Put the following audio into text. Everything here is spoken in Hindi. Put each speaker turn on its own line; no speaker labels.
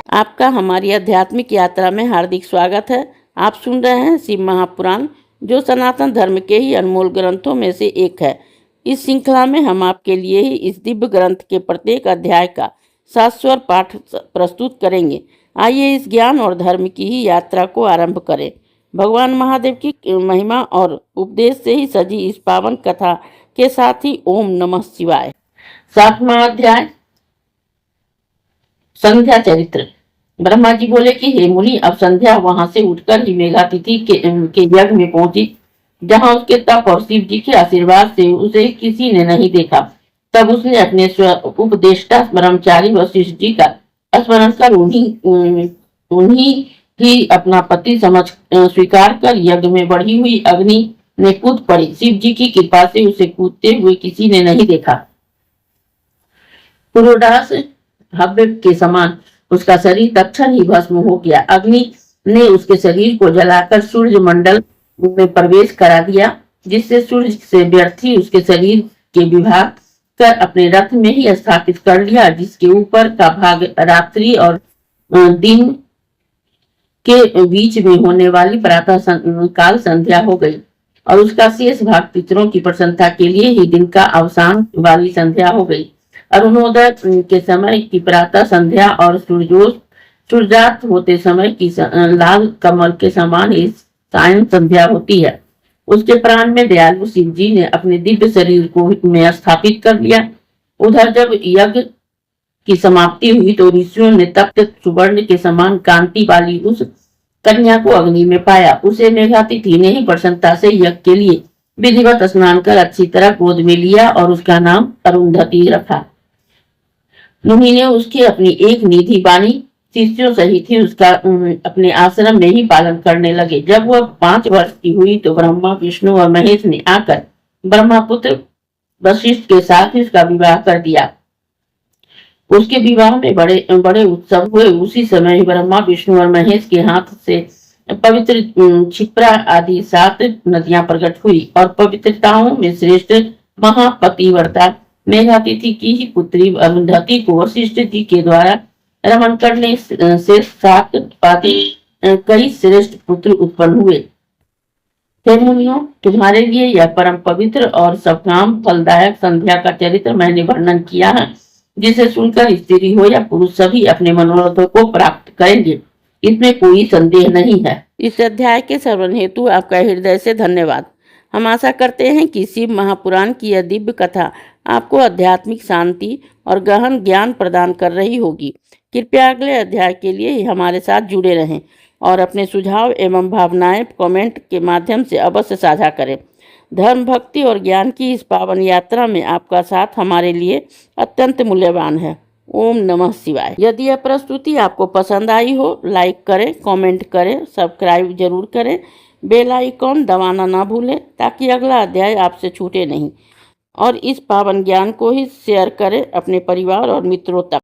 आपका हमारी आध्यात्मिक यात्रा में हार्दिक स्वागत है। आप सुन रहे हैं शिव महापुराण, जो सनातन धर्म के ही अनमोल ग्रंथों में से एक है। इस श्रृंखला में हम आपके लिए ही इस दिव्य ग्रंथ के प्रत्येक अध्याय का शाश्वत पाठ प्रस्तुत करेंगे। आइए इस ज्ञान और धर्म की ही यात्रा को आरंभ करें। भगवान महादेव की महिमा और उपदेश से ही सजी इस पावन कथा के साथ ही ओम नमः शिवाय। 7वां अध्याय, संध्या चरित्र। ब्रह्मा जी बोले कि हे मुनि, अब संध्या वहां से उठकर ही मेघातिथि के यज्ञ में पहुंची, जहां उसके तप और शिव जी के आशीर्वाद से उसे किसी ने नहीं देखा। तब उसने अपने उपदेष्टा ब्रह्मचारी वशिष्ठ जी का स्मरण कर उन्हीं ही अपना पति समझ स्वीकार कर यज्ञ में बढ़ी हुई अग्नि में कूद पड़ी। शिव जी की कृपा से उसे कूदते हुए किसी ने नहीं देखा। पुरोडास हव्य के समान उसका शरीर तत्क्षण ही भस्म हो गया। अग्नि ने उसके शरीर को जलाकर सूर्य मंडल में प्रवेश करा दिया, जिससे सूर्य से व्यर्थी उसके शरीर के विभाग कर अपने रथ में ही स्थापित कर लिया, जिसके ऊपर का भाग रात्रि और दिन के बीच में होने वाली प्रातः काल संध्या हो गई, और उसका शेष भाग पितरों की प्रसन्नता के लिए ही दिन का अवसान वाली संध्या हो गई। अरुणोदय के समय की प्रातः संध्या और सूर्यास्त होते समय की लाल कमल के समान इस सायं संध्या होती है। उसके प्राण में दयालु शिव जी ने अपने दिव्य शरीर को में स्थापित कर लिया। उधर जब यज्ञ की समाप्ति हुई तो ऋषियों ने तप्त सुवर्ण के समान कांति वाली उस कन्या को अग्नि में पाया। उसे मेघातिथि ने ही प्रसन्नता से यज्ञ के लिए विधिवत स्नान कर अच्छी तरह गोद में लिया और उसका नाम अरुंधति रखा। मुनि ने उसकी अपनी एक निधि वाणी शिष्यों सहित ही उसका अपने आश्रम में ही पालन करने लगे। जब वह 5 वर्ष की हुई तो ब्रह्मा, विष्णु और महेश ने आकर ब्रह्मपुत्र वशिष्ठ के साथ उसका विवाह कर दिया। उसके विवाह में बड़े बड़े उत्सव हुए। उसी समय ब्रह्मा, विष्णु और महेश के हाथ से पवित्र क्षिप्रा आदि 7 नदियां प्रकट हुई, और पवित्रताओं में श्रेष्ठ महापतिव्रता मेघातिथि की ही पुत्री अरुंधति को वशिष्ठ जी के द्वारा रमन करने से 7 कई श्रेष्ठ पुत्र उत्पन्न हुए। हे मुनियों, तुम्हारे लिए यह परम पवित्र और सबकाम फलदायक संध्या का चरित्र मैंने वर्णन किया है, जिसे सुनकर स्त्री हो या पुरुष सभी अपने मनोरथों को प्राप्त करेंगे, इसमें कोई संदेह नहीं है। इस अध्याय के श्रवण हेतु आपका हृदय से धन्यवाद। हम आशा करते हैं कि शिव महापुराण की यह दिव्य कथा आपको आध्यात्मिक शांति और गहन ज्ञान प्रदान कर रही होगी। कृपया अगले अध्याय के लिए हमारे साथ जुड़े रहें और अपने सुझाव एवं भावनाएं कमेंट के माध्यम से अवश्य साझा करें। धर्म, भक्ति और ज्ञान की इस पावन यात्रा में आपका साथ हमारे लिए अत्यंत मूल्यवान है। ओम नमः शिवाय। यदि यह प्रस्तुति आपको पसंद आई हो, लाइक करें, कमेंट करें, सब्सक्राइब जरूर करें, बेल आइकॉन दबाना ना भूलें, ताकि अगला अध्याय आपसे छूटे नहीं। और इस पावन ज्ञान को ही शेयर करें अपने परिवार और मित्रों तक।